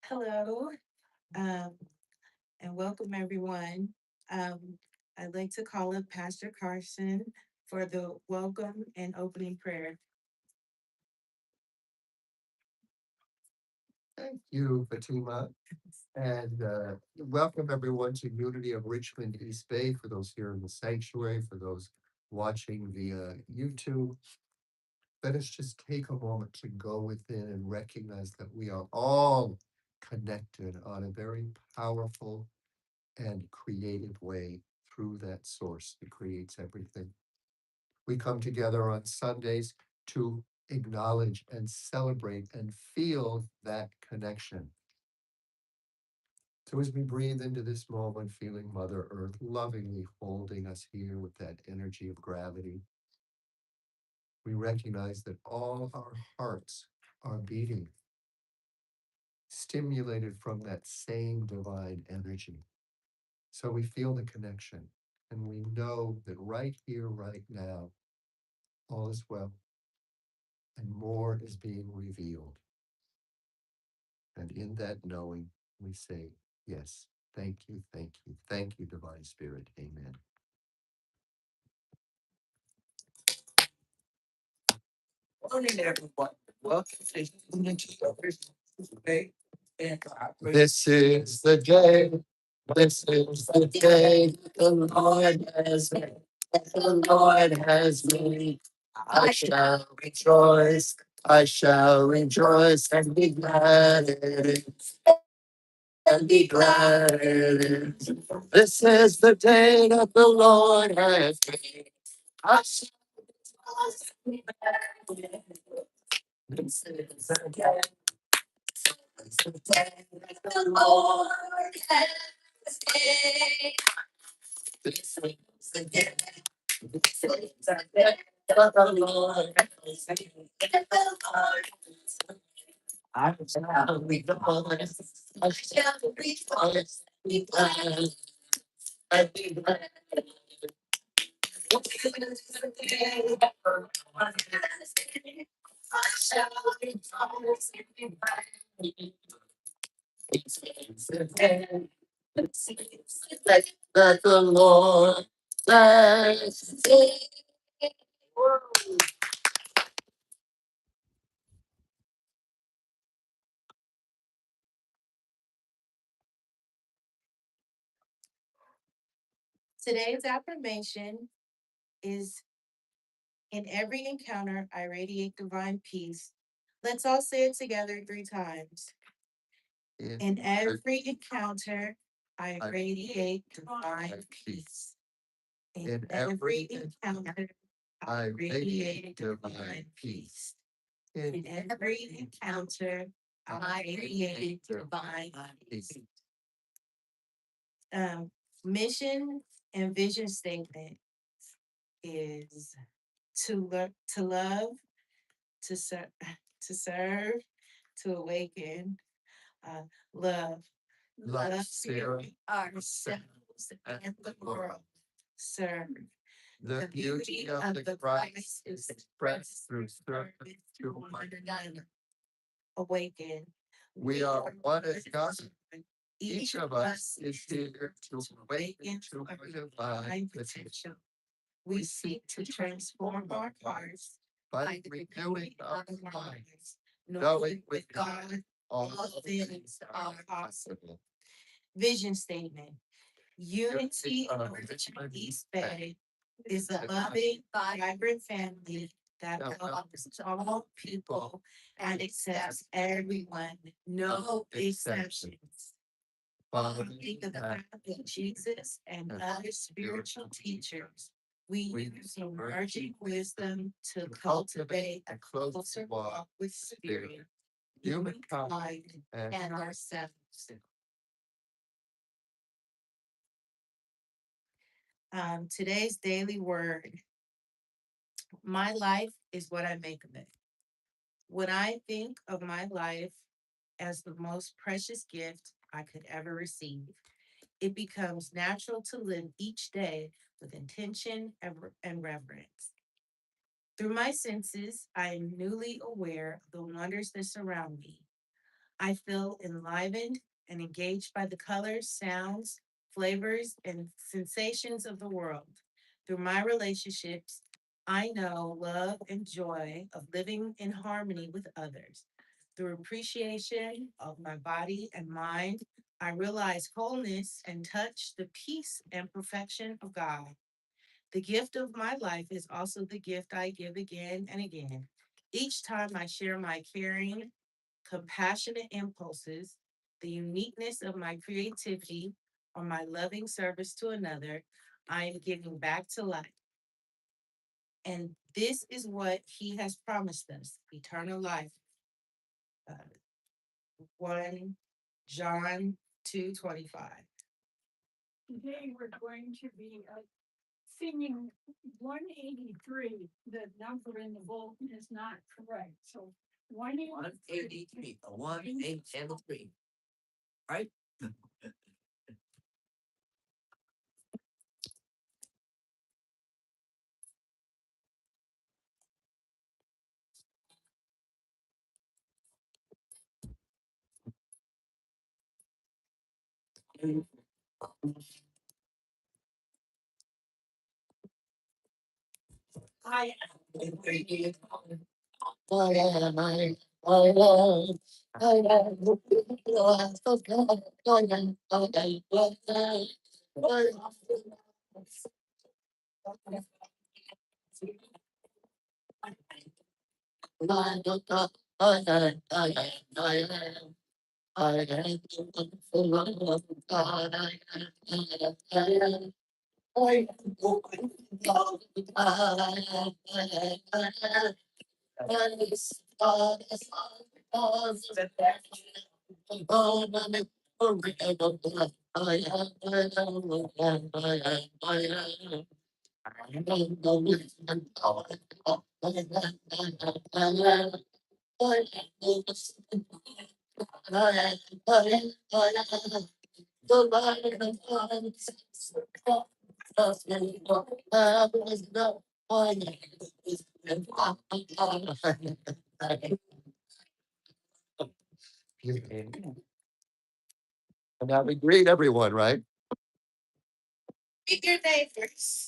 Hello, um, and welcome everyone. Um, I'd like to call up Pastor Carson for the welcome and opening prayer. Thank you, Fatima, and welcome everyone to Unity of Richmond East Bay. For those here in the sanctuary, for those watching via YouTube, let us just take a moment to go within and recognize that we are all connected on a very powerful and creative way through that source that creates everything. We come together on Sundays to acknowledge and celebrate and feel that connection. So as we breathe into this moment, feeling Mother Earth lovingly holding us here with that energy of gravity, we recognize that all our hearts are beating, stimulated from that same divine energy. So we feel the connection and we know that right here, right now, all is well. and more is being revealed. And in that knowing, we say, yes, thank you, Divine Spirit. Amen. Morning, everyone. Welcome to Human Today. This is the day. This is the day the Lord has made. The Lord has made. I shall rejoice. I shall rejoice and be glad in it. And be glad in it. This is the day that the Lord has made. I shall rejoice and be glad in it. This is the day. This is the day that the Lord has made. This is the day. This is the day that the Lord has made. The Lord has made. I shall rejoice. I shall rejoice. Be glad. And be glad. This is the day that the Lord has made. I shall rejoice and be glad. This is the day. This is the day that the Lord has made. Today's affirmation is: in every encounter, I radiate divine peace. Let's all say it together 3 times. In every encounter, I radiate divine peace. In every encounter, I radiate divine peace. In every encounter, I radiate divine peace. Um, Mission and vision statement is to love, to serve, to serve, to awaken, uh, love, love spirit, ourselves, and the world. Serve. The beauty of the Christ is expressed through service to one another. Awaken. We are one as God. Each of us is here to awaken to our divine potential. We seek to transform our hearts by renewing our minds, knowing with God all things are possible. Vision statement: Unity of Richmond East Bay is a loving, vibrant family that welcomes all people and accepts everyone, no exceptions. Following the path of Jesus and other spiritual teachers, we use emerging wisdom to cultivate a closer walk with spirit, humankind, and ourselves. Today's daily word: my life is what I make of it. When I think of my life as the most precious gift I could ever receive, it becomes natural to live each day with intention and reverence. Through my senses, I am newly aware of the wonders that surround me. I feel enlivened and engaged by the colors, sounds, flavors, and sensations of the world. Through my relationships, I know love and joy of living in harmony with others. Through appreciation of my body and mind, I realize wholeness and touch the peace and perfection of God. The gift of my life is also the gift I give again and again. Each time I share my caring, compassionate impulses, the uniqueness of my creativity, or my loving service to another, I am giving back to life. And this is what he has promised us: eternal life. Uh, 1 John 2:25. Today we're going to be singing 183. The number in the bulletin is not correct. So 183. 183. Right? And now we greet everyone, right? Meet your neighbors.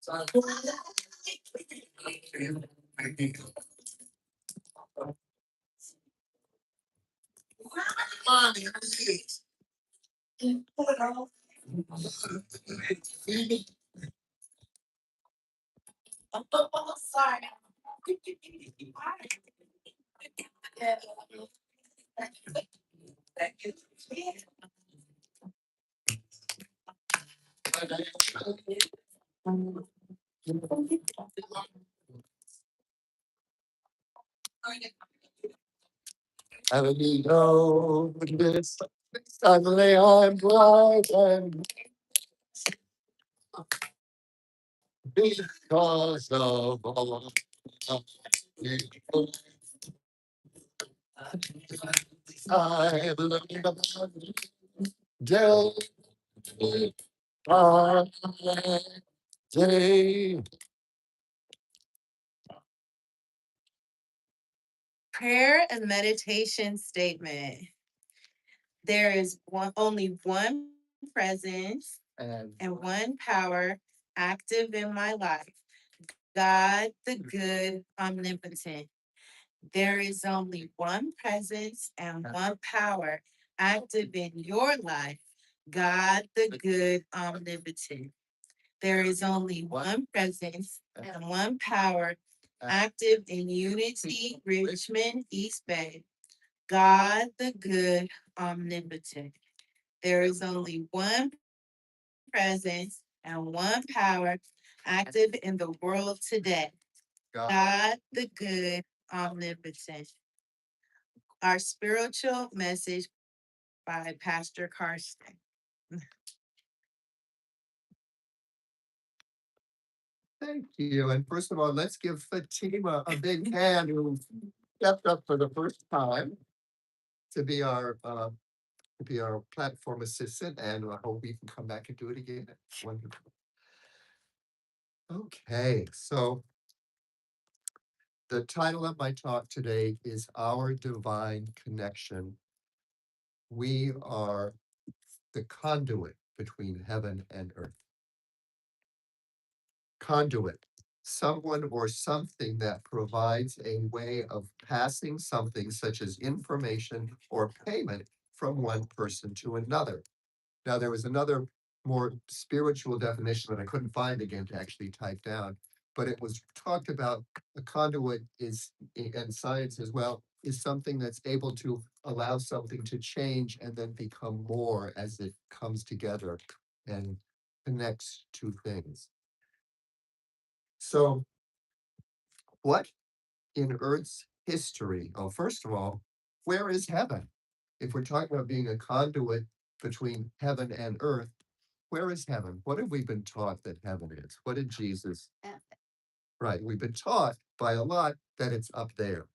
Sorry. Heavenly notice, suddenly I'm blind and because of all I'm looking upon day by day. Prayer and meditation statement. There is only one presence And and one power active in my life. God, the good, omnipotent. There is only one presence and one power active in your life. God, the good, omnipotent. There is only one presence and one power active in Unity, Richmond, East Bay. God, the good, omnipotent. There is only one presence and one power active in the world today. God, the good, omnipotent. Our spiritual message by Pastor Carsten. thank you. And first of all, let's give Fatima a big hand who stepped up for the first time to be our platform assistant, and I hope we can come back and do it again. Wonderful. Okay, so the title of my talk today is Our Divine Connection. We are the conduit between heaven and earth. Conduit, someone or something that provides a way of passing something such as information or payment from one person to another. Now, there was another more spiritual definition that I couldn't find again to actually type down, but it was talked about a conduit is, and science as well, is something that's able to allow something to change and then become more as it comes together and connects to things. So, what in Earth's history? Oh, first of all, where is heaven? If we're talking about being a conduit between heaven and earth, where is heaven? What have we been taught that heaven is? What did Jesus? Right, we've been taught by a lot that it's up there.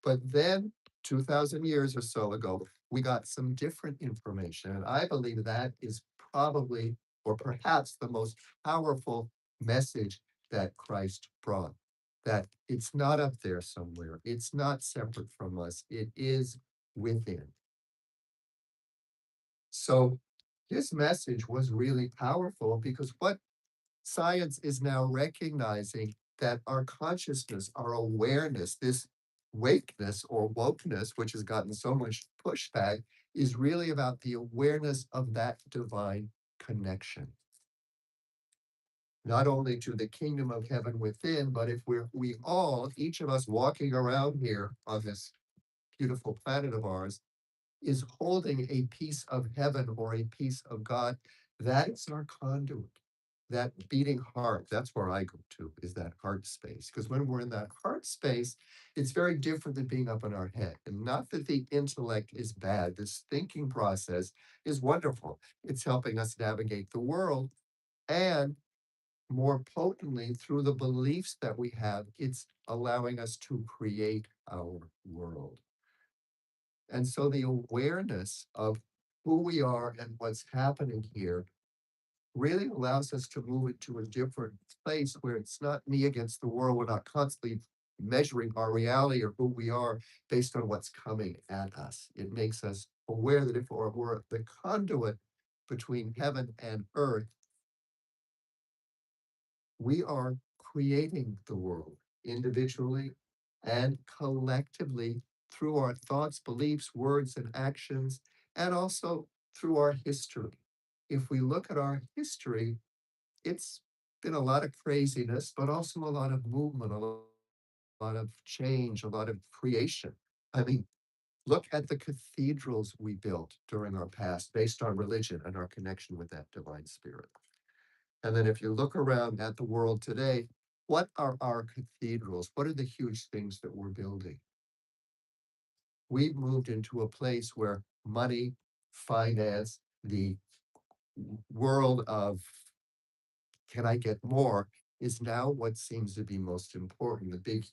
But then, 2,000 years or so ago, we got some different information. And I believe that is probably, or perhaps, the most powerful message that Christ brought. That it's not up there somewhere, it's not separate from us, it is within. So his message was really powerful because what science is now recognizing that our consciousness, our awareness, this wakeness or wokeness, which has gotten so much pushback, is really about the awareness of that divine connection. Not only to the kingdom of heaven within, but if we all, each of us walking around here on this beautiful planet of ours, is holding a piece of heaven or a piece of God, that is our conduit. That beating heart, that's where I go to, is that heart space. Because when we're in that heart space, it's very different than being up in our head. And not that the intellect is bad, this thinking process is wonderful. It's helping us navigate the world. And more potently, through the beliefs that we have, it's allowing us to create our world. And so the awareness of who we are and what's happening here really allows us to move into a different place where it's not me against the world. We're not constantly measuring our reality or who we are based on what's coming at us. It makes us aware that if we're the conduit between heaven and earth, we are creating the world individually and collectively through our thoughts, beliefs, words, and actions, and also through our history. If we look at our history, it's been a lot of craziness, but also a lot of movement, lot of change, a lot of creation. I mean, look at the cathedrals we built during our past based on religion and our connection with that divine spirit. And then if you look around at the world today, what are our cathedrals? What are the huge things that we're building? We've moved into a place where money, finance, the world of can I get more is now what seems to be most important. The big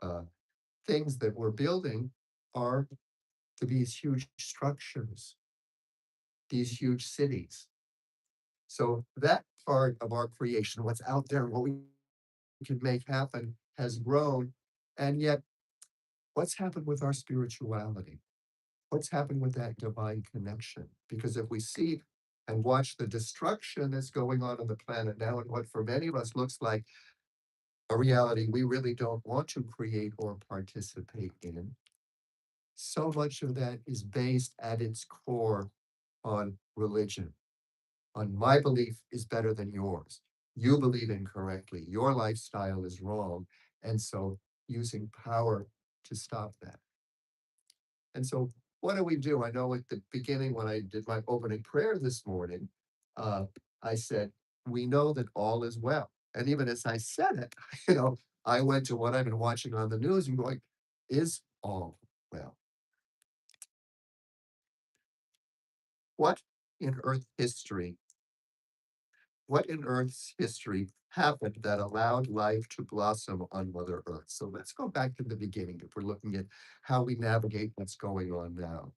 uh, things that we're building are to these huge structures, these huge cities. So that part of our creation, what's out there, what we can make happen, has grown. And yet, what's happened with our spirituality? What's happened with that divine connection? Because if we see and watch the destruction that's going on the planet now, and what for many of us looks like a reality we really don't want to create or participate in, so much of that is based at its core on religion, on my belief is better than yours. You believe incorrectly. Your lifestyle is wrong. And so using power to stop that. And so what do we do? I know at the beginning when I did my opening prayer this morning, uh, I said, we know that all is well. And even as I said it, I went to what I've been watching on the news and going, is all well? What in Earth history what in Earth's history happened that allowed life to blossom on Mother Earth? So let's go back to the beginning if we're looking at how we navigate what's going on now.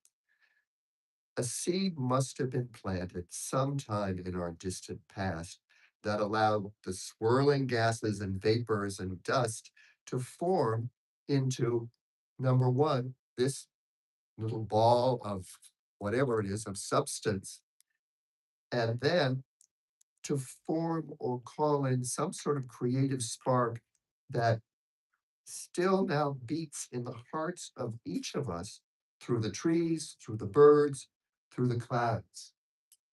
A seed must have been planted sometime in our distant past that allowed the swirling gases and vapors and dust to form into number one, this little ball of whatever it is, of substance, and then to form or call in some sort of creative spark that still now beats in the hearts of each of us through the trees, through the birds, through the clouds.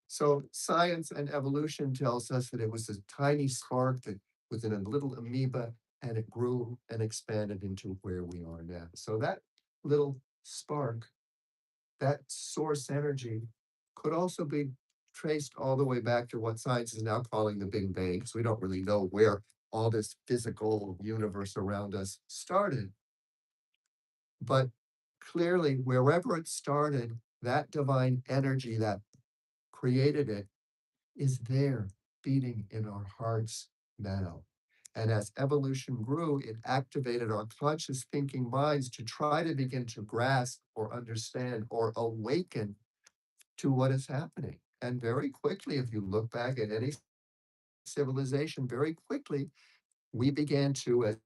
So science and evolution tells us that it was a tiny spark that was in a little amoeba and it grew and expanded into where we are now. So that little spark, that source energy could also be traced all the way back to what science is now calling the Big Bang, because we don't really know where all this physical universe around us started. But clearly, wherever it started, that divine energy that created it is there beating in our hearts now. And as evolution grew, it activated our conscious thinking minds to try to begin to grasp or understand or awaken to what is happening. And very quickly, if you look back at any civilization, very quickly, we began to, as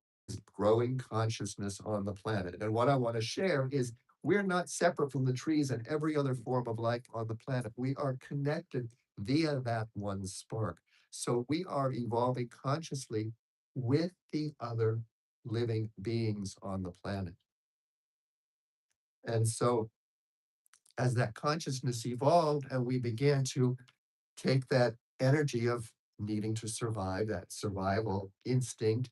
growing consciousness on the planet. And what I want to share is we're not separate from the trees and every other form of life on the planet. We are connected via that one spark. So we are evolving consciously with the other living beings on the planet. And so as that consciousness evolved and we began to take that energy of needing to survive, that survival instinct,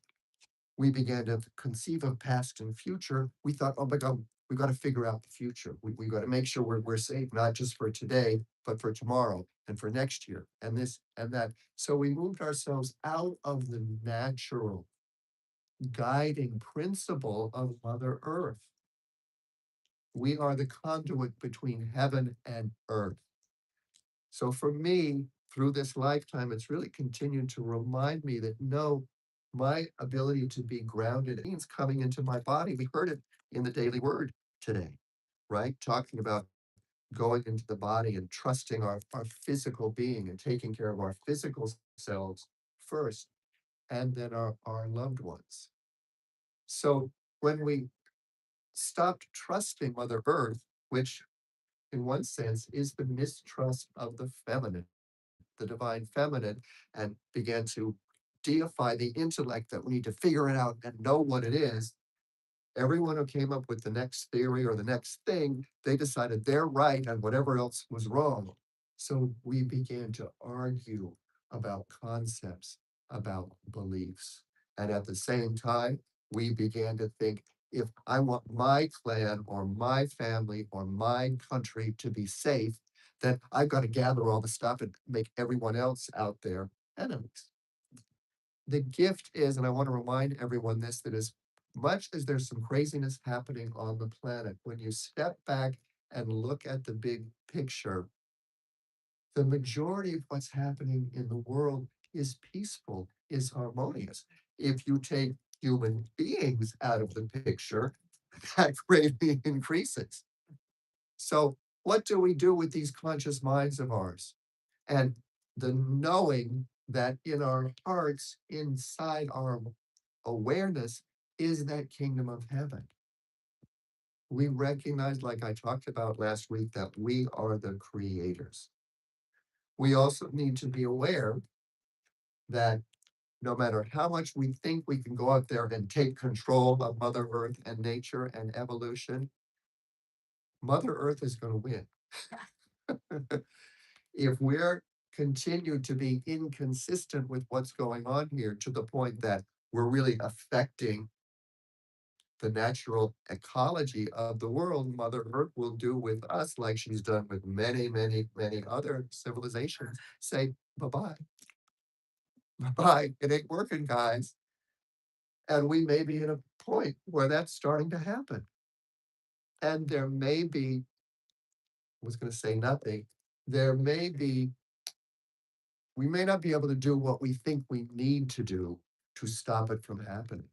we began to conceive of past and future. We thought, oh my God, we got to figure out the future. We got to make sure we're safe, not just for today, but for tomorrow and for next year and this and that. So we moved ourselves out of the natural guiding principle of Mother Earth. We are the conduit between heaven and earth. So for me, through this lifetime, it's really continued to remind me that no, my ability to be grounded means coming into my body. We heard it in the daily word today, right? Talking about going into the body and trusting our physical being and taking care of our physical selves first, and then our loved ones. So when we stopped trusting Mother Earth, which in one sense is the mistrust of the feminine, the divine feminine, and began to deify the intellect that we need to figure it out and know what it is. Everyone who came up with the next theory or the next thing, they decided they're right and whatever else was wrong. So we began to argue about concepts, about beliefs. And at the same time, we began to think, if I want my clan or my family or my country to be safe, then I've got to gather all the stuff and make everyone else out there enemies. The gift is, and I want to remind everyone this, that as much as there's some craziness happening on the planet, when you step back and look at the big picture, the majority of what's happening in the world is peaceful, is harmonious. If you take human beings out of the picture, that greatly increases. So, what do we do with these conscious minds of ours? And the knowing that in our hearts, inside our awareness, is that kingdom of heaven. We recognize, like I talked about last week, that we are the creators. We also need to be aware that no matter how much we think we can go out there and take control of Mother Earth and nature and evolution, Mother Earth is going to win. If we're continue to be inconsistent with what's going on here to the point that we're really affecting the natural ecology of the world, Mother Earth will do with us like she's done with many, many, many other civilizations. Say bye-bye. Bye-bye. It ain't working, guys. And we may be at a point where that's starting to happen. And there may be, I was going to say nothing, there may be, we may not be able to do what we think we need to do to stop it from happening.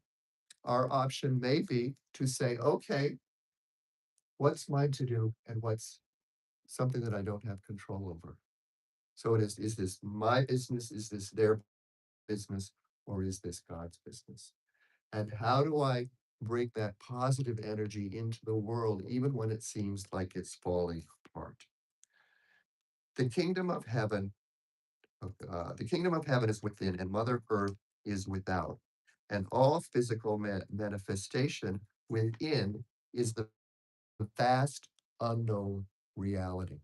Our option may be to say, okay, what's mine to do and what's something that I don't have control over? So is this my business? Is this their business? Or is this God's business? And how do I bring that positive energy into the world, even when it seems like it's falling apart? The kingdom of heaven, the kingdom of heaven is within, and Mother Earth is without. And all physical manifestation within is the vast unknown reality.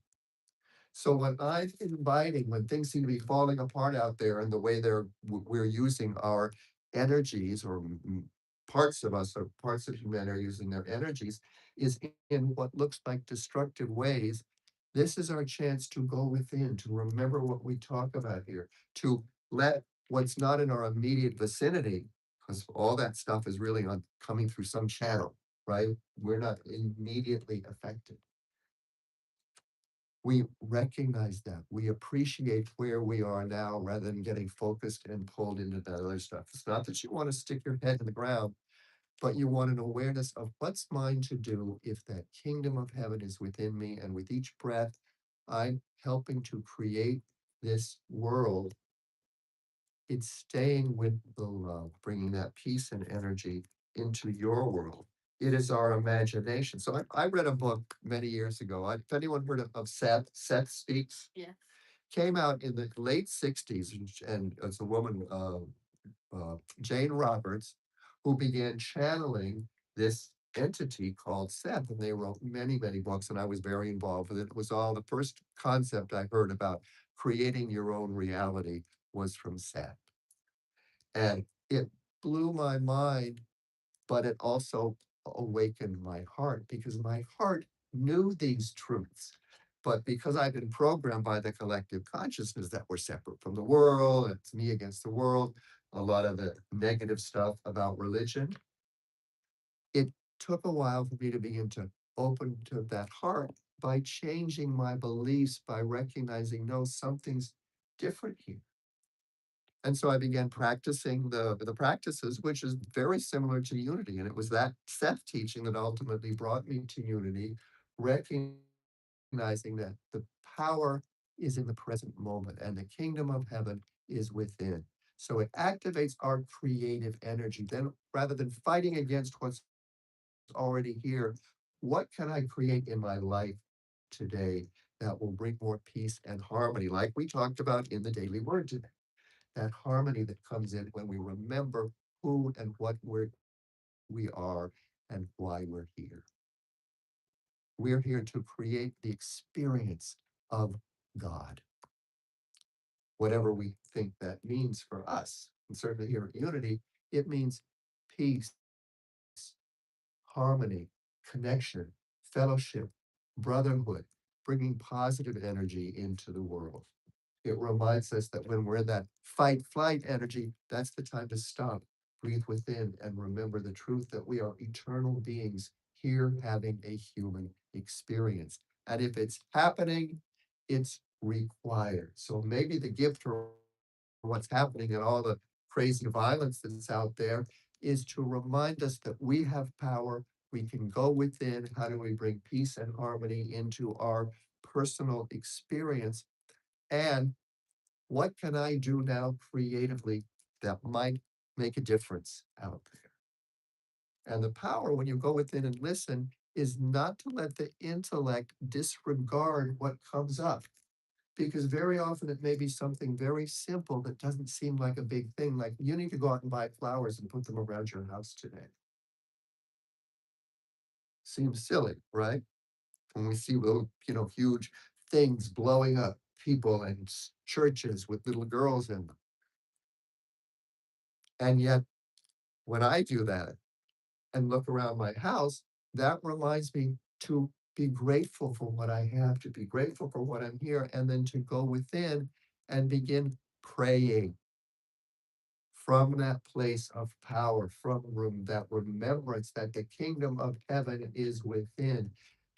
So when I'm inviting, when things seem to be falling apart out there and the way we're using our energies or parts of us or parts of humanity are using their energies is in what looks like destructive ways, this is our chance to go within, to remember what we talk about here, to let what's not in our immediate vicinity, because all that stuff is really on coming through some channel, right? We're not immediately affected. we recognize that. We appreciate where we are now rather than getting focused and pulled into that other stuff. It's not that you want to stick your head in the ground, but you want an awareness of what's mine to do if that kingdom of heaven is within me. And with each breath, I'm helping to create this world. It's staying with the love, bringing that peace and energy into your world. It is our imagination. So I read a book many years ago. If anyone heard of Seth Speaks, Yeah. came out in the late 60s, and it's a woman, Jane Roberts, who began channeling this entity called Seth. And they wrote many, many books, and I was very involved with it. It was all the first concept I heard about creating your own reality was from Seth. And it blew my mind, but it also awakened my heart because my heart knew these truths. But because I've been programmed by the collective consciousness that we're separate from the world, it's me against the world, a lot of the negative stuff about religion, it took a while for me to begin to open to that heart by changing my beliefs, by recognizing, no, something's different here. And so I began practicing the practices, which is very similar to unity. And it was that Seth teaching that ultimately brought me to unity, recognizing that the power is in the present moment and the kingdom of heaven is within. So it activates our creative energy. Then rather than fighting against what's already here, what can I create in my life today that will bring more peace and harmony, like we talked about in the daily word today? That harmony that comes in when we remember who and what we are and why we're here. We're here to create the experience of God, whatever we think that means for us. And certainly here at Unity, it means peace, harmony, connection, fellowship, brotherhood, bringing positive energy into the world. It reminds us that when we're in that fight flight energy, that's the time to stop, breathe within, and remember the truth that we are eternal beings here having a human experience. And if it's happening, it's required. So maybe the gift for what's happening and all the crazy violence that's out there is to remind us that we have power. We can go within. How do we bring peace and harmony into our personal experience? And what can I do now creatively that might make a difference out there? And the power, when you go within and listen, is not to let the intellect disregard what comes up. Because very often it may be something very simple that doesn't seem like a big thing. Like you need to go out and buy flowers and put them around your house today. Seems silly, right? When we see little, huge things blowing up, people and churches with little girls in them. And yet, when I do that, and look around my house, that reminds me to be grateful for what I have, to be grateful for what I'm here, and then to go within and begin praying from that place of power, from room, that remembrance that the kingdom of heaven is within,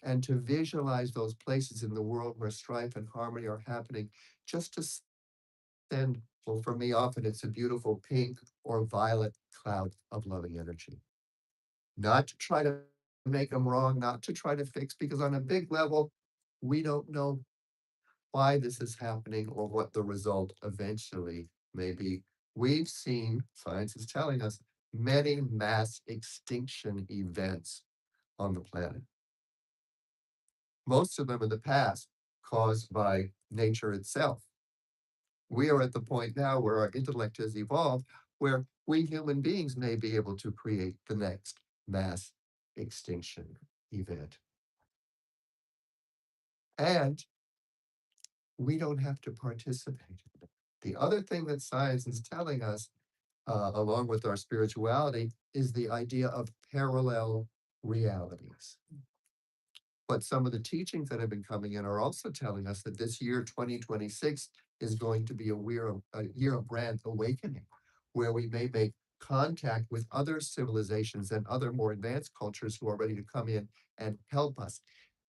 and to visualize those places in the world where strife and harmony are happening, just to send, well, for me, often it's a beautiful pink or violet cloud of loving energy. Not to try to make them wrong, not to try to fix, because on a big level, we don't know why this is happening or what the result eventually may be. We've seen, science is telling us, many mass extinction events on the planet. Most of them in the past caused by nature itself. We are at the point now where our intellect has evolved, where we human beings may be able to create the next mass extinction event. And we don't have to participate. The other thing that science is telling us, along with our spirituality, is the idea of parallel realities. But some of the teachings that have been coming in are also telling us that this year, 2026, is going to be a year of grand awakening, where we may make contact with other civilizations and other more advanced cultures who are ready to come in and help us.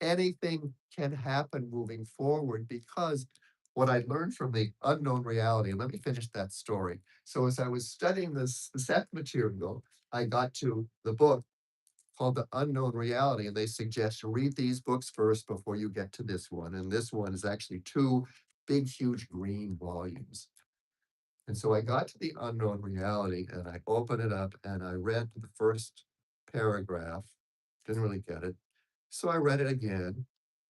anything can happen moving forward because what I learned from the unknown reality, and let me finish that story. So as I was studying this Seth material, I got to the book called The Unknown Reality, and they suggest you read these books first before you get to this one. And this one is actually two big, huge green volumes. And so I got to the unknown reality and I opened it up and I read the first paragraph, didn't really get it. So I read it again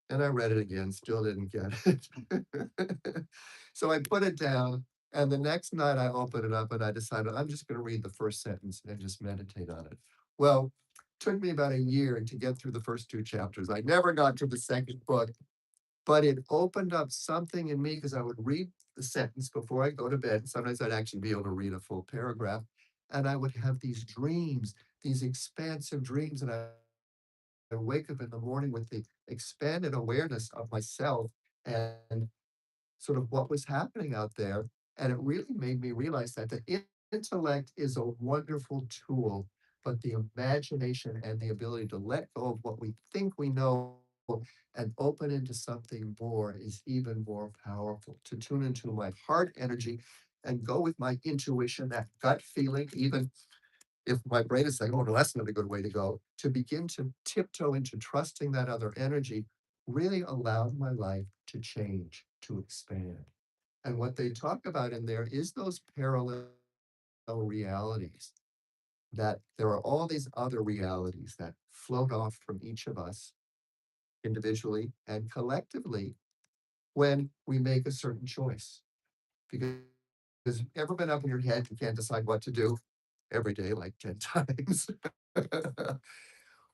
and I read it again, still didn't get it. So I put it down. And the next night I opened it up and I decided I'm just going to read the first sentence and just meditate on it. Well, took me about a year to get through the first two chapters. I never got to the second book, but it opened up something in me because I would read the sentence before I go to bed. Sometimes I'd actually be able to read a full paragraph, and I would have these dreams, these expansive dreams, and I wake up in the morning with the expanded awareness of myself and sort of what was happening out there. And it really made me realize that the intellect is a wonderful tool, but the imagination and the ability to let go of what we think we know and open into something more is even more powerful. To tune into my heart energy and go with my intuition, that gut feeling, even if my brain is saying, oh, no, that's not a good way to go, to begin to tiptoe into trusting that other energy really allowed my life to change, to expand. And what they talk about in there is those parallel realities, that there are all these other realities that float off from each of us individually and collectively when we make a certain choice. Because has ever been up in your head, you can't decide what to do every day, like 10 times.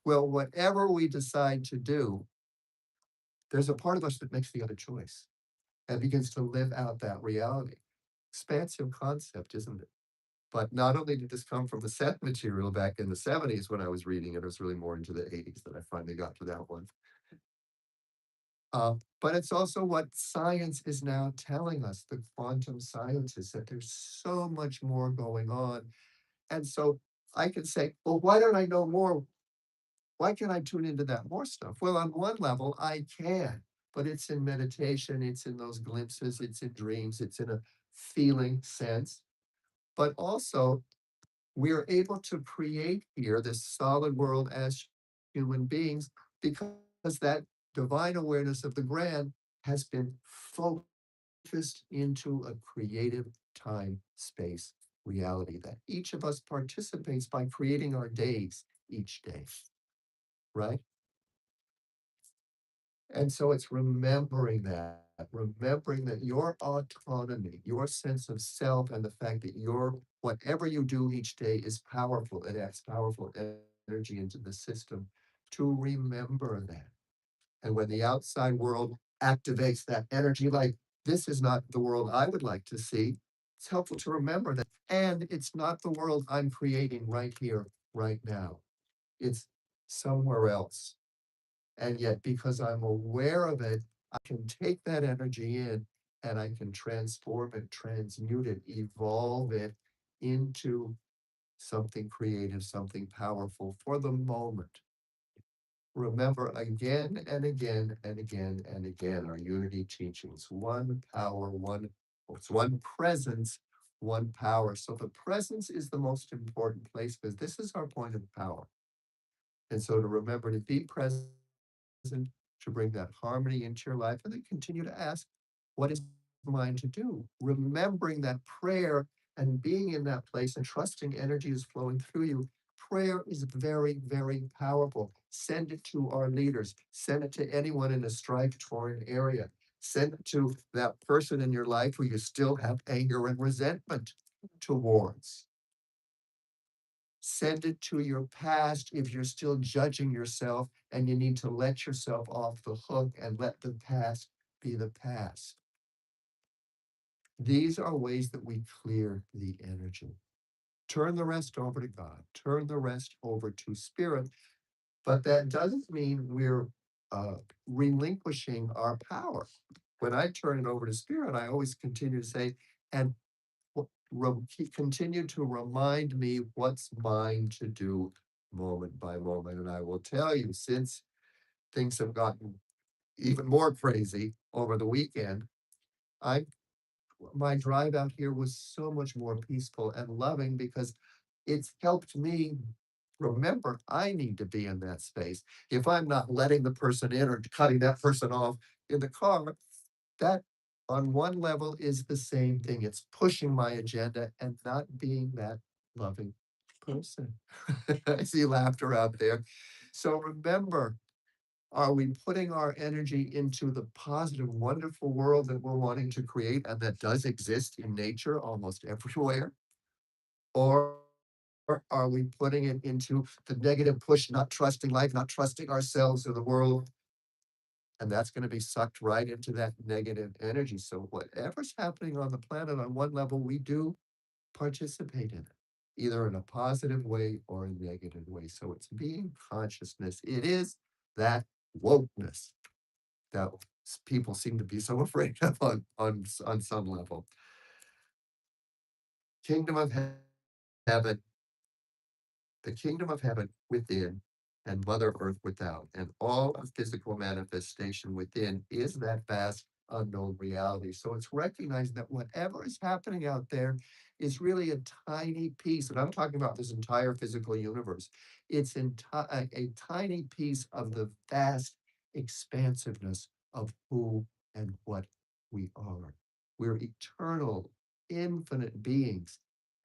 Well, whatever we decide to do, there's a part of us that makes the other choice and begins to live out that reality. Expansive concept, isn't it? But not only did this come from the Seth material back in the 70s when I was reading it, it was really more into the 80s that I finally got to that one. But it's also what science is now telling us, the quantum scientists, that there's so much more going on. And so I can say, well, why don't I know more? Why can't I tune into that more stuff? Well, on one level, I can, but it's in meditation, it's in those glimpses, it's in dreams, it's in a feeling sense. But also, we're able to create here this solid world as human beings because that divine awareness of the grand has been focused into a creative time space reality that each of us participates by creating our days each day, right? And so it's remembering that your autonomy, your sense of self, and the fact that your whatever you do each day is powerful. It adds powerful energy into the system. To remember that. And when the outside world activates that energy, like this is not the world I would like to see, it's helpful to remember that. And it's not the world I'm creating right here, right now. It's somewhere else. And yet, because I'm aware of it, I can take that energy in and I can transform it, transmute it, evolve it into something creative, something powerful for the moment. Remember again and again and again and again our unity teachings. One power, it's one presence, one power. So the presence is the most important place because this is our point of power. And so to remember to be present, to bring that harmony into your life, and then continue to ask, what is mine to do? Remembering that prayer and being in that place and trusting energy is flowing through you. Prayer is very, very powerful. Send it to our leaders. Send it to anyone in a strife-torn area. Send it to that person in your life who you still have anger and resentment towards. Send it to your past if you're still judging yourself and you need to let yourself off the hook and let the past be the past. These are ways that we clear the energy. Turn the rest over to God, turn the rest over to spirit. But that doesn't mean we're relinquishing our power. When I turn it over to spirit, I always continue to say, and continue to remind me what's mine to do moment by moment. And I will tell you, since things have gotten even more crazy over the weekend, I my drive out here was so much more peaceful and loving because it's helped me remember I need to be in that space. If I'm not letting the person in or cutting that person off in the car, that on one level is the same thing. It's pushing my agenda and not being that loving person. I see laughter out there. So remember, are we putting our energy into the positive, wonderful world that we're wanting to create and that does exist in nature almost everywhere? Or are we putting it into the negative push, not trusting life, not trusting ourselves or the world? And that's going to be sucked right into that negative energy. So, whatever's happening on the planet on one level, we do participate in it, either in a positive way or a negative way. So, it's being consciousness. It is that wokeness that people seem to be so afraid of on some level. Kingdom of heaven, the kingdom of heaven within and Mother Earth without, and all of physical manifestation within is that vast unknown reality. So it's recognizing that whatever is happening out there is really a tiny piece, and I'm talking about this entire physical universe. It's a tiny piece of the vast expansiveness of who and what we are. We're eternal, infinite beings,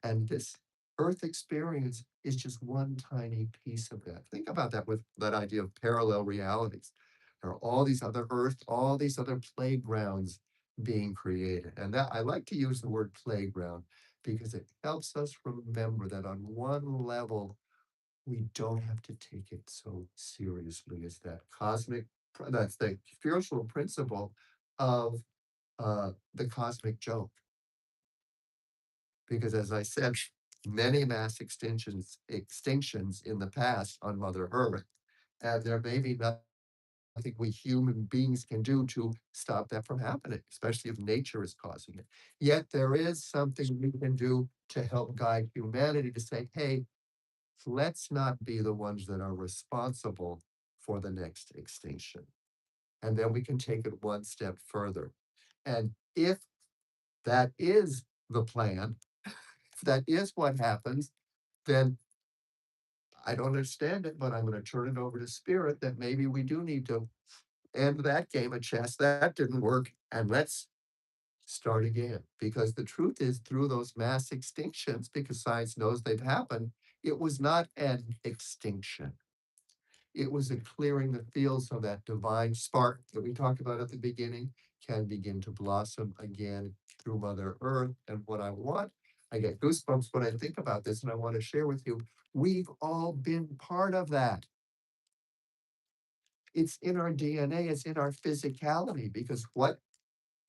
and this Earth experience is just one tiny piece of that. Think about that with that idea of parallel realities. There are all these other Earth, all these other playgrounds being created. And that I like to use the word playground because it helps us remember that on one level, we don't have to take it so seriously as that that's the spiritual principle of the cosmic joke. Because as I said, many mass extinctions in the past on Mother Earth, and there may be nothing we human beings can do to stop that from happening, especially if nature is causing it. Yet there is something we can do to help guide humanity to say, hey, let's not be the ones that are responsible for the next extinction. And then we can take it one step further. And if that is the plan, if that is what happens, then I don't understand it, but I'm going to turn it over to spirit that maybe we do need to end that game of chess. That didn't work. And let's start again. Because the truth is, through those mass extinctions, because science knows they've happened, it was not an extinction. It was a clearing the field so that divine spark that we talked about at the beginning can begin to blossom again through Mother Earth. And what I want, I get goosebumps when I think about this, and I want to share with you, we've all been part of that. It's in our DNA, it's in our physicality, because what,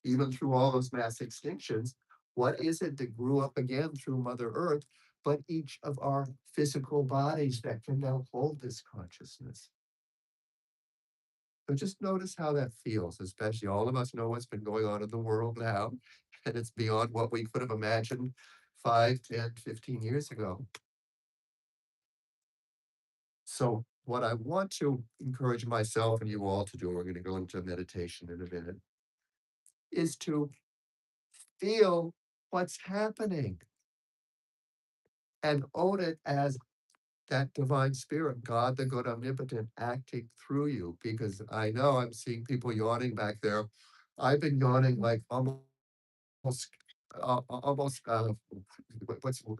even through all those mass extinctions, what is it that grew up again through Mother Earth, but each of our physical bodies that can now hold this consciousness? So just notice how that feels, especially all of us know what's been going on in the world now, and it's beyond what we could have imagined 5, 10, 15 years ago. So what I want to encourage myself and you all to do, we're going to go into meditation in a minute, is to feel what's happening and own it as that divine spirit, God, the good omnipotent, acting through you. Because I know I'm seeing people yawning back there. I've been yawning like almost what's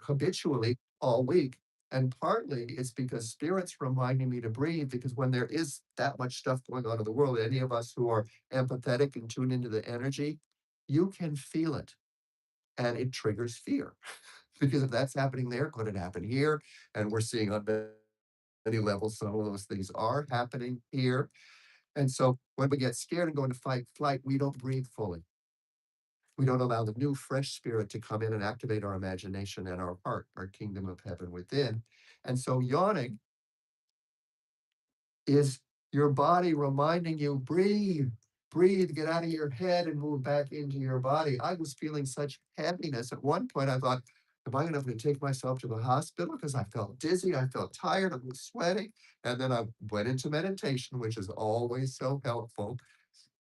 habitually all week. And partly it's because spirit's reminding me to breathe, because when there is that much stuff going on in the world, any of us who are empathetic and tune into the energy, you can feel it and it triggers fear. Because if that's happening there, could it happen here? And we're seeing on many levels, some of those things are happening here. And so when we get scared and go into fight, flight, we don't breathe fully. We don't allow the new, fresh spirit to come in and activate our imagination and our heart, our kingdom of heaven within. And so yawning is your body reminding you, breathe, breathe, get out of your head and move back into your body. I was feeling such heaviness. At one point, I thought, Am I gonna take myself to the hospital? Because I felt dizzy, I felt tired, I was sweating. And then I went into meditation, which is always so helpful.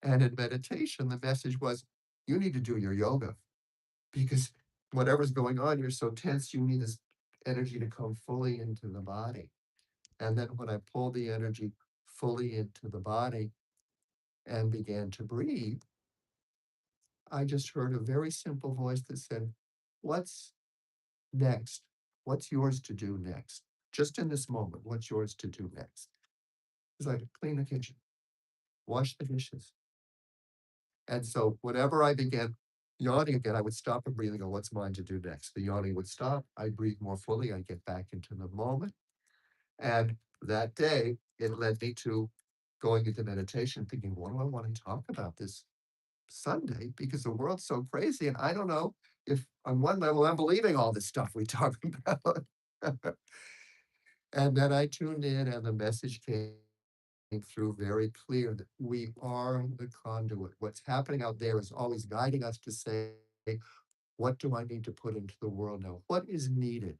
And in meditation, the message was, you need to do your yoga because whatever's going on, you're so tense, you need this energy to come fully into the body. And then when I pulled the energy fully into the body and began to breathe, I just heard a very simple voice that said, what's next? What's yours to do next? Just in this moment, what's yours to do next? It's like clean the kitchen, wash the dishes. And so whenever I began yawning again, I would stop and breathe and go, what's mine to do next? The yawning would stop. I'd breathe more fully. I'd get back into the moment. And that day, it led me to going into meditation, thinking, what do I want to talk about this Sunday? Because the world's so crazy. And I don't know if on one level I'm believing all this stuff we talk about. And then I tuned in and the message came through very clear that we are the conduit. What's happening out there is always guiding us to say, what do I need to put into the world now? What is needed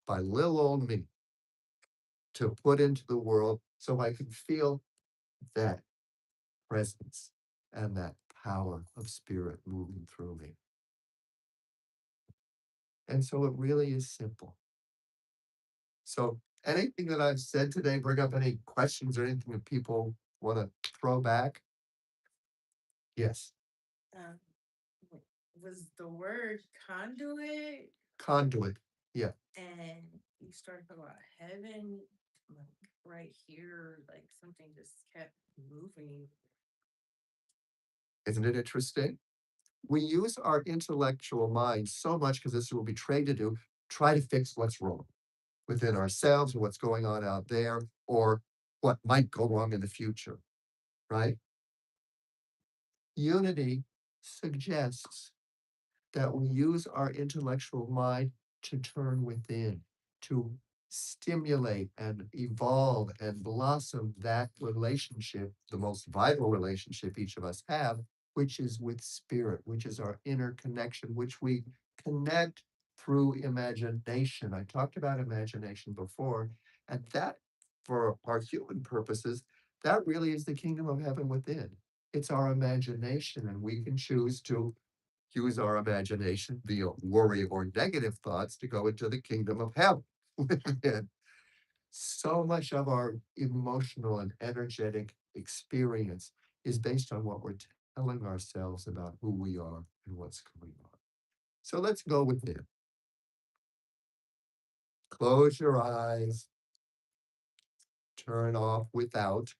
by little old me to put into the world so I can feel that presence and that power of spirit moving through me? And so it really is simple. So anything that I've said today, bring up any questions or anything that people want to throw back? Yes, Um, was the word conduit, conduit. Yeah. and you started talking about heaven, like right here, like something just kept moving. Isn't it interesting? We use our intellectual mind so much because this is what we trained to do, try to fix what's wrong within ourselves or what's going on out there or what might go wrong in the future, right? Unity suggests that we use our intellectual mind to turn within, to stimulate and evolve and blossom that relationship, the most vital relationship each of us have, which is with spirit, which is our inner connection, which we connect through imagination. I talked about imagination before, and that, for our human purposes, that really is the kingdom of heaven within. It's our imagination, and we can choose to use our imagination via worry or negative thoughts to go into the kingdom of hell. And so much of our emotional and energetic experience is based on what we're telling ourselves about who we are and what's going on. So let's go with it. Close your eyes, turn off without,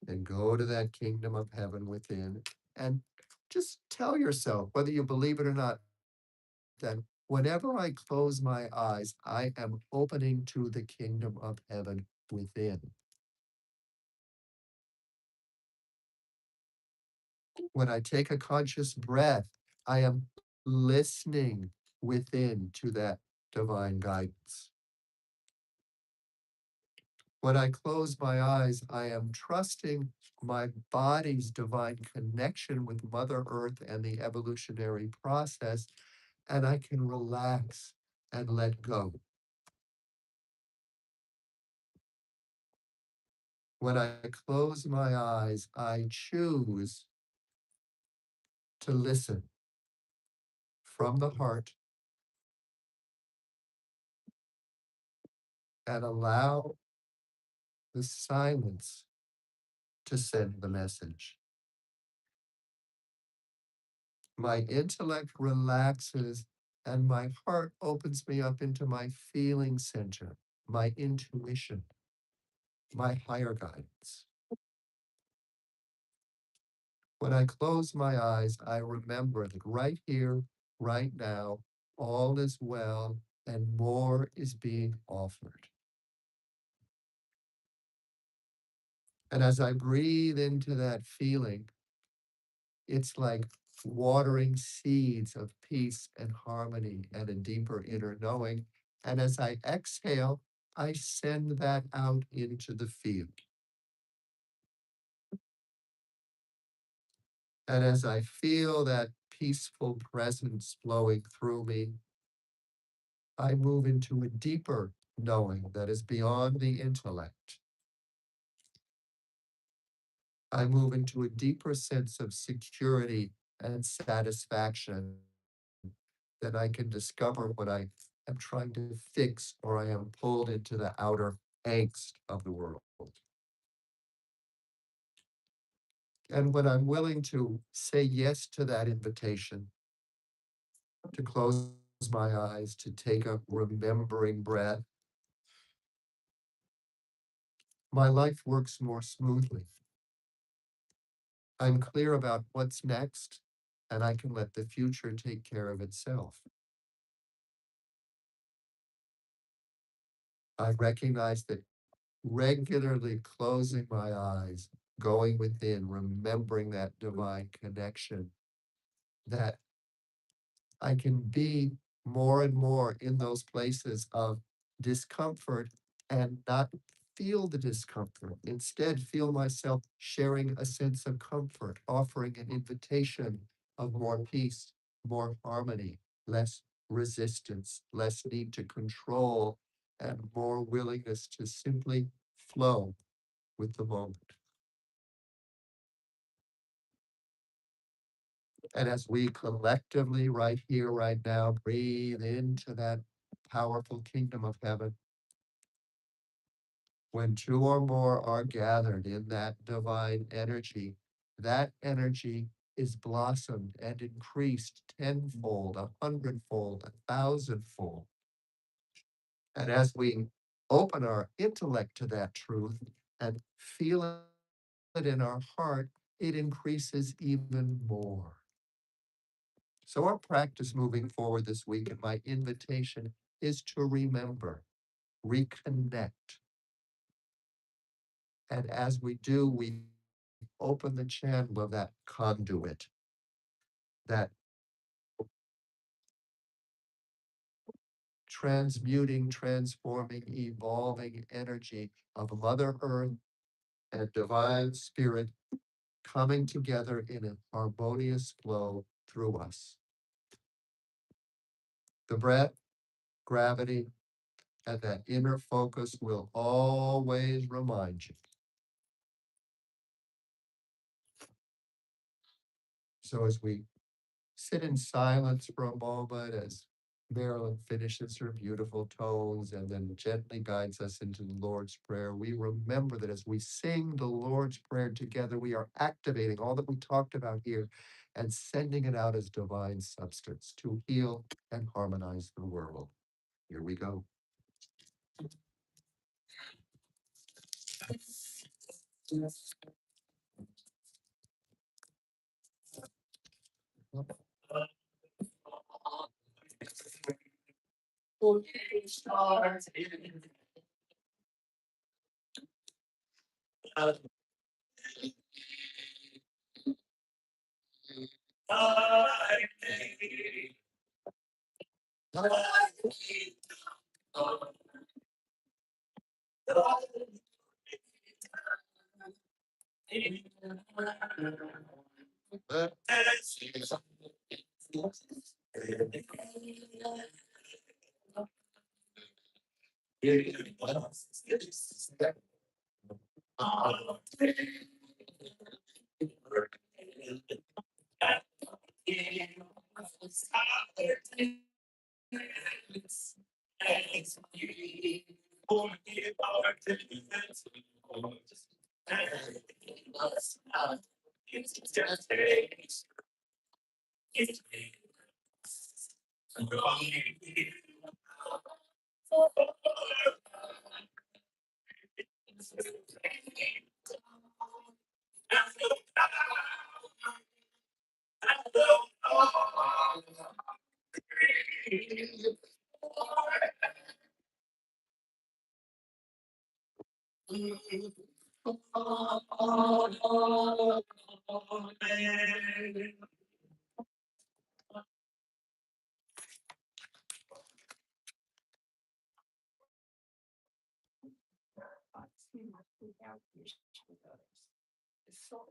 and go to that kingdom of heaven within. And just tell yourself, whether you believe it or not, that whenever I close my eyes, I am opening to the kingdom of heaven within. When I take a conscious breath, I am listening within to that divine guidance. When I close my eyes, I am trusting my body's divine connection with Mother Earth and the evolutionary process, and I can relax and let go. When I close my eyes, I choose to listen from the heart and allow the silence to send the message. My intellect relaxes and my heart opens me up into my feeling center, my intuition, my higher guidance. When I close my eyes, I remember that right here, right now, all is well and more is being offered. And as I breathe into that feeling, it's like watering seeds of peace and harmony and a deeper inner knowing. And as I exhale, I send that out into the field. And as I feel that peaceful presence flowing through me, I move into a deeper knowing that is beyond the intellect. I move into a deeper sense of security and satisfaction that I can discover when I am trying to fix or I am pulled into the outer angst of the world. And when I'm willing to say yes to that invitation, to close my eyes, to take a remembering breath, my life works more smoothly. I'm clear about what's next, and I can let the future take care of itself. I recognize that regularly closing my eyes, going within, remembering that divine connection, that I can be more and more in those places of discomfort and not feel the discomfort. Instead, feel myself sharing a sense of comfort, offering an invitation of more peace, more harmony, less resistance, less need to control, and more willingness to simply flow with the moment. And as we collectively, right here, right now, breathe into that powerful kingdom of heaven, when two or more are gathered in that divine energy, that energy is blossomed and increased tenfold, 100-fold, 1,000-fold. And as we open our intellect to that truth and feel it in our heart, it increases even more. So, our practice moving forward this week, and my invitation is to remember, reconnect. And as we do, we open the channel of that conduit, that transmuting, transforming, evolving energy of Mother Earth and Divine Spirit coming together in a harmonious flow through us. The breath, gravity, and that inner focus will always remind you. So as we sit in silence for a moment, as Marilyn finishes her beautiful tones and then gently guides us into the Lord's Prayer, we remember that as we sing the Lord's Prayer together, we are activating all that we talked about here and sending it out as divine substance to heal and harmonize the world. Here we go.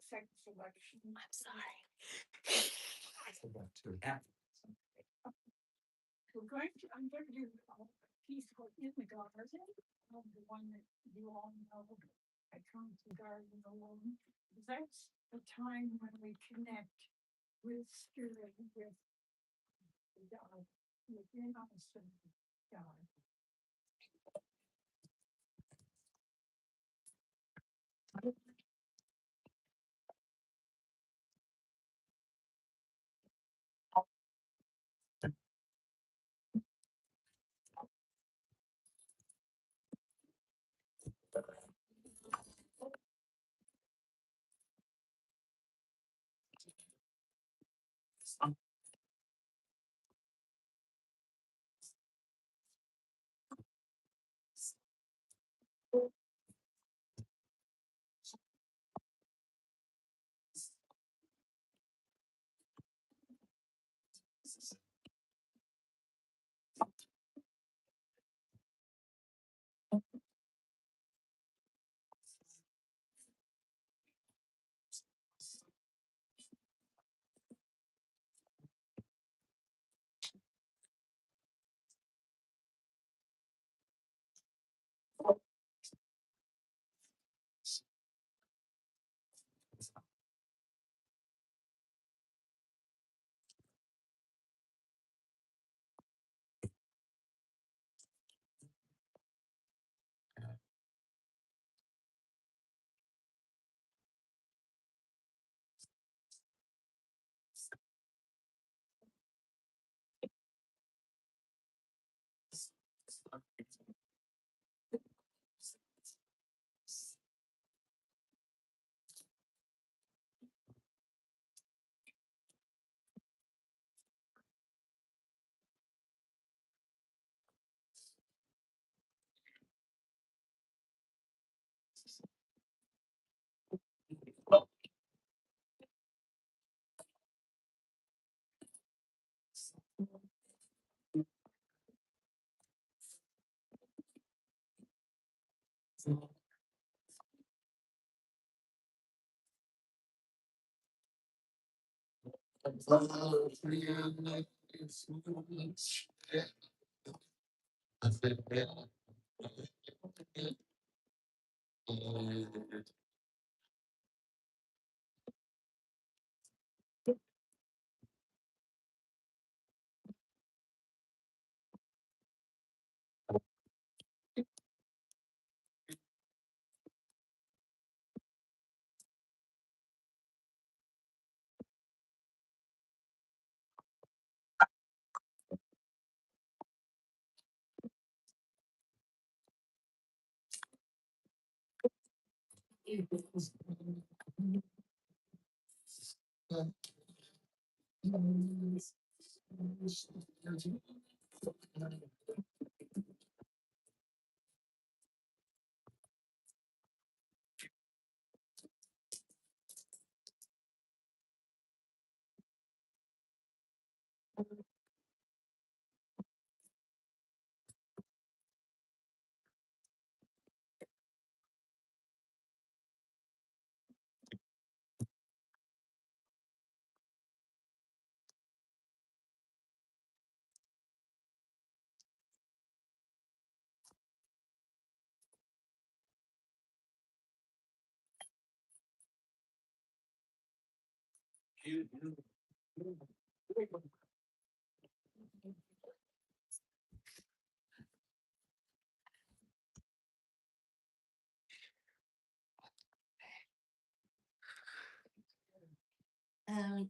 Second selection. I'm sorry. I forgot to. I'm going to do a piece called In the Garden, the one that you all know. I come to the garden alone. That's the time when we connect with spirit, with God, within us and God.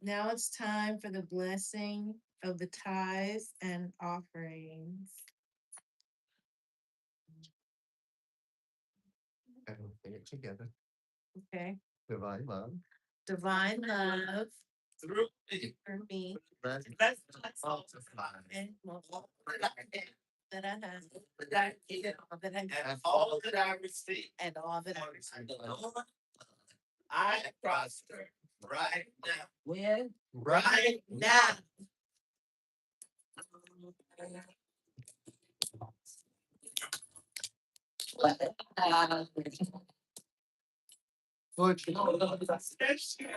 Now it's time for the blessing of the tithes and offerings. And we'll say it together. Okay, Divine love. divine love Through me, for me Bless bless my multiply, and all that I am, that I have, that I give, all that I and all that I receive. and all that I And the Lord, I prosper right now, will. right now. Lord, you Lord, know, I bless you.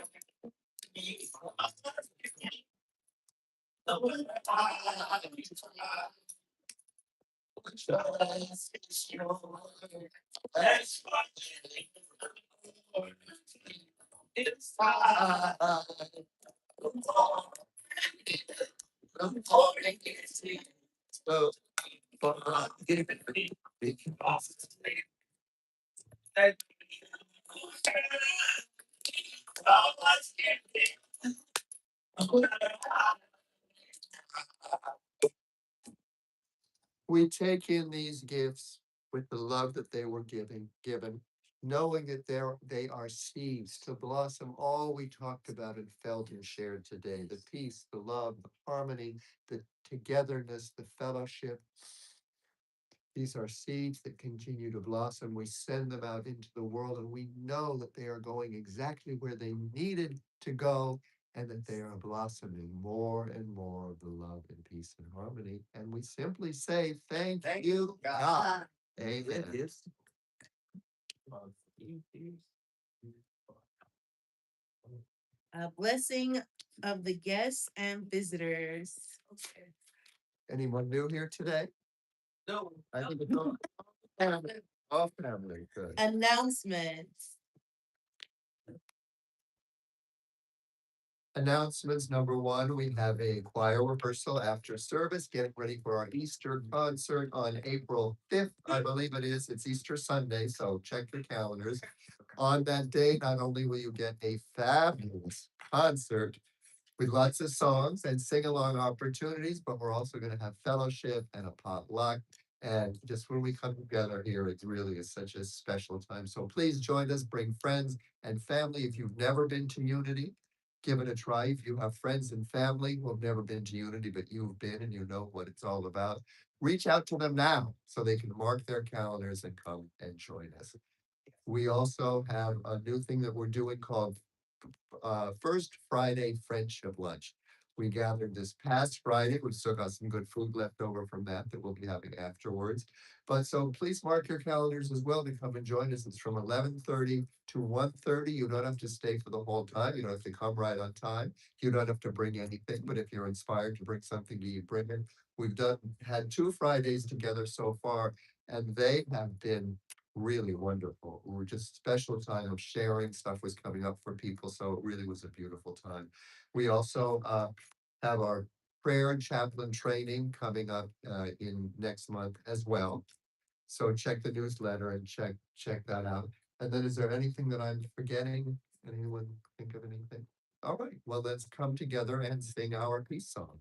We take in these gifts with the love that they were given, knowing that they are seeds to blossom all we talked about and felt and shared today: the peace, the love, the harmony, the togetherness, the fellowship. These are seeds that continue to blossom. We send them out into the world, and we know that they are going exactly where they needed to go, and that they are blossoming more and more of the love and peace and harmony. And we simply say, thank you, God. Amen. A blessing of the guests and visitors. Anyone new here today? No. I think it's all family. All family, good. Announcements. Announcements number one, we have a choir rehearsal after service, getting ready for our Easter concert on April 5th, I believe it is. It's Easter Sunday, so check your calendars. On that day, not only will you get a fabulous concert with lots of songs and sing-along opportunities, but we're also going to have fellowship and a potluck. And just when we come together here, it really is such a special time. So please join us, bring friends and family. If you've never been to Unity, give it a try. If you have friends and family who have never been to Unity, but you've been and you know what it's all about, reach out to them now so they can mark their calendars and come and join us. We also have a new thing that we're doing called First Friday Friendship Lunch. We gathered this past Friday. We still got some good food left over from that we'll be having afterwards. But so please mark your calendars as well to come and join us. It's from 11:30 to 1:30. You don't have to stay for the whole time. You don't have to come right on time. You don't have to bring anything, but if you're inspired to bring something to eat, bring it. We've had 2 Fridays together so far, and they have been really wonderful. We were just special time of sharing. Stuff was coming up for people, so it really was a beautiful time. We also have our prayer and chaplain training coming up in next month as well. So check the newsletter and check that out. And then, is there anything that I'm forgetting? Anyone think of anything? All right, well, let's come together and sing our peace song.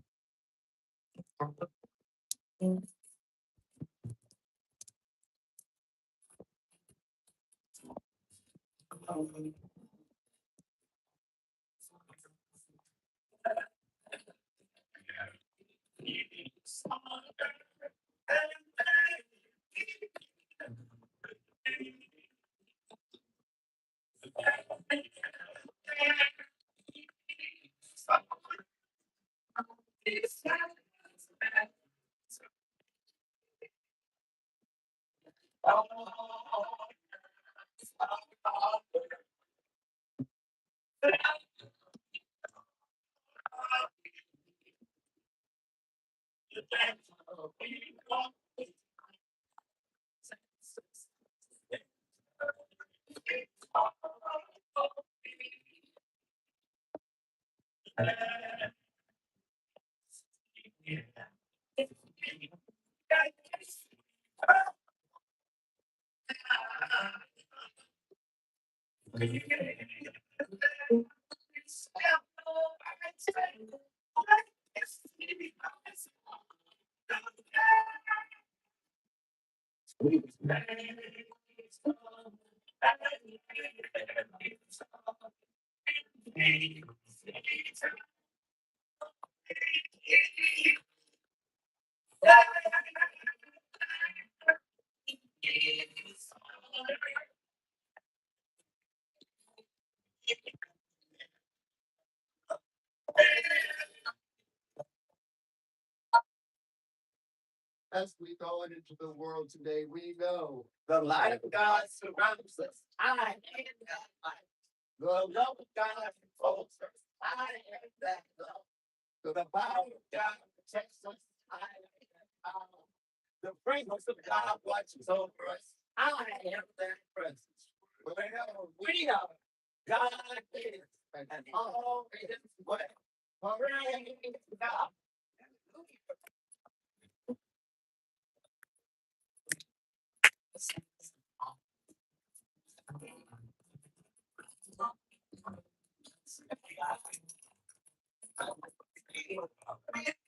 As we go into the world today, we know The light of God surrounds us. I am that light. The love of God enfolds us. I am that love. So the power of God protects us. The presence of God watches over us. I am that presence. Well, we are. God is, and all is well. Praise God. Hallelujah.